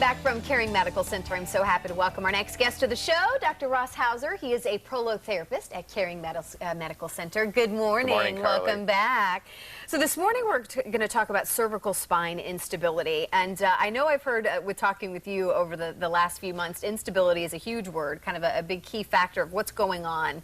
Back from Caring Medical Center, I'm so happy to welcome our next guest to the show, Dr. Ross Hauser. He is a prolotherapist at Caring Medical Center. Good morning. Good morning, Carly. Welcome back. So this morning we're going to talk about cervical spine instability. And I know I've heard with talking with you over the last few months, instability is a huge word, kind of a big key factor of what's going on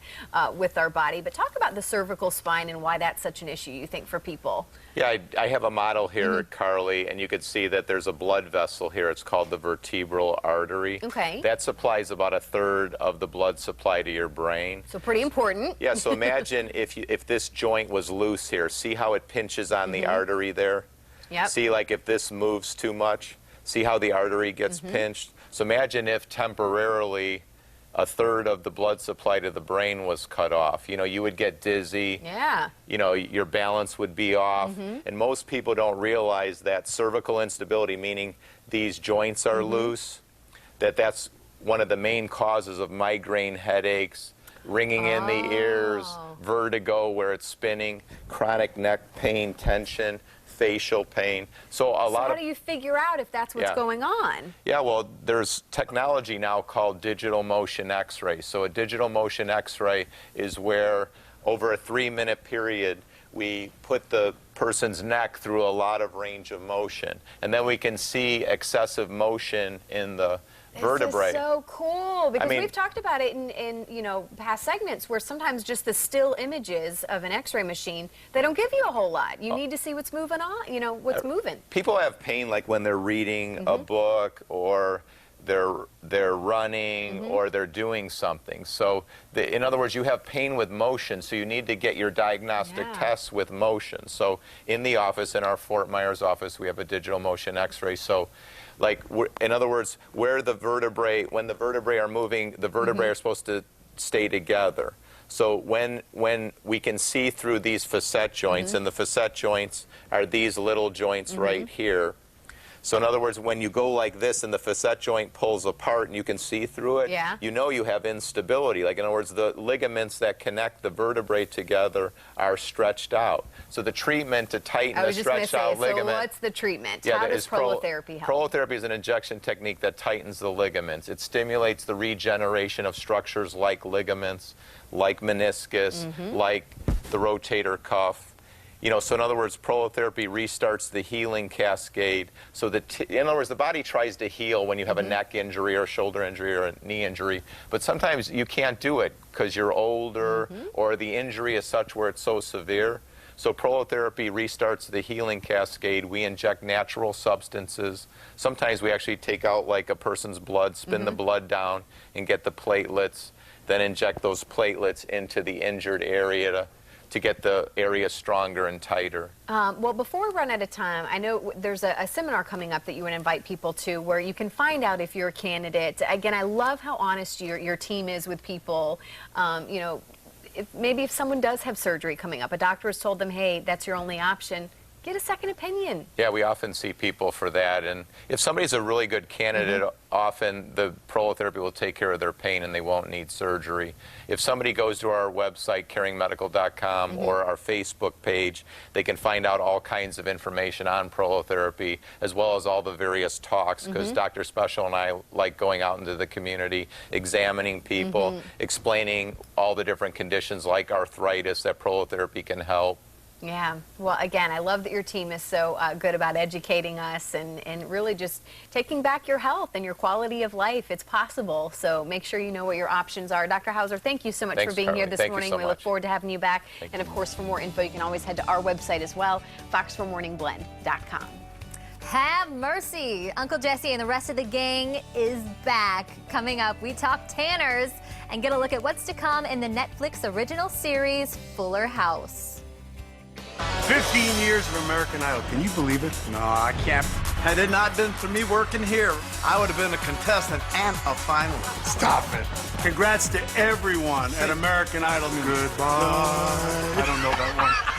with our body. But talk about the cervical spine and why that's such an issue, you think, for people. Yeah, I have a model here, Carly, and you can see that there's a blood vessel here. It's called the vertebral artery. Okay. That supplies about a third of the blood supply to your brain. So pretty important. Yeah, so imagine if this joint was loose here. See how it pinches on the artery there? Yep. See, like if this moves too much, see how the artery gets pinched? So imagine if temporarily a third of the blood supply to the brain was cut off. You know, you would get dizzy. Yeah. You know, your balance would be off. And most people don't realize that cervical instability, meaning these joints are loose, that's one of the main causes of migraine headaches, ringing in the ears, vertigo where it's spinning, chronic neck pain, tension, facial pain. So how do you figure out if that's what's going on? Yeah, well, there's technology now called digital motion x-ray. So a digital motion x-ray is where over a 3-minute period we put the person's neck through a lot of range of motion. And then we can see excessive motion in the vertebrae. This is so cool, because I mean, we've talked about it in past segments where sometimes just the still images of an x-ray machine, they don't give you a whole lot. You need to see what's moving on, what's moving. People have pain like when they're reading a book, or they're running, or they're doing something. So in other words, you have pain with motion, so you need to get your diagnostic tests with motion. So in the office, in our Fort Myers office, we have a digital motion x-ray. So like, in other words, when the vertebrae are moving, the vertebrae are supposed to stay together. So when we can see through these facet joints, and the facet joints are these little joints right here. So in other words, when you go like this and the facet joint pulls apart and you can see through it, you know you have instability. Like, in other words, the ligaments that connect the vertebrae together are stretched out. So the treatment to tighten a stretched out ligament. So what's the treatment? Yeah, how does prolotherapy help? Prolotherapy is an injection technique that tightens the ligaments. It stimulates the regeneration of structures like ligaments, like meniscus, like the rotator cuff. You know, so in other words, prolotherapy restarts the healing cascade. So in other words, the body tries to heal when you have a neck injury or a shoulder injury or a knee injury, but sometimes you can't do it because you're older or the injury is such where it's so severe. So prolotherapy restarts the healing cascade. We inject natural substances. Sometimes we actually take out like a person's blood, spin the blood down and get the platelets, then inject those platelets into the injured area to get the area stronger and tighter. Well, before we run out of time, I know there's a seminar coming up that you would invite people to where you can find out if you're a candidate. Again, I love how honest your team is with people. If someone does have surgery coming up, a doctor has told them, hey, that's your only option, get a second opinion. Yeah, we often see people for that. And if somebody's a really good candidate, often the prolotherapy will take care of their pain and they won't need surgery. If somebody goes to our website, caringmedical.com, or our Facebook page, they can find out all kinds of information on prolotherapy, as well as all the various talks, because Dr. Special and I like going out into the community, examining people, explaining all the different conditions like arthritis that prolotherapy can help. Yeah. Well, again, I love that your team is so good about educating us and really just taking back your health and your quality of life. It's possible. So make sure you know what your options are. Dr. Hauser, thank you so much for being here this morning. We look forward to having you back. And, of course, for more info, you can always head to our website as well, fox4morningblend.com. Have mercy. Uncle Jesse and the rest of the gang is back. Coming up, we talk Tanners and get a look at what's to come in the Netflix original series, Fuller House. 15 years of American Idol. Can you believe it? No, I can't. Had it not been for me working here, I would have been a contestant and a finalist. Stop it. Congrats to everyone at American Idol. Goodbye. I don't know that one.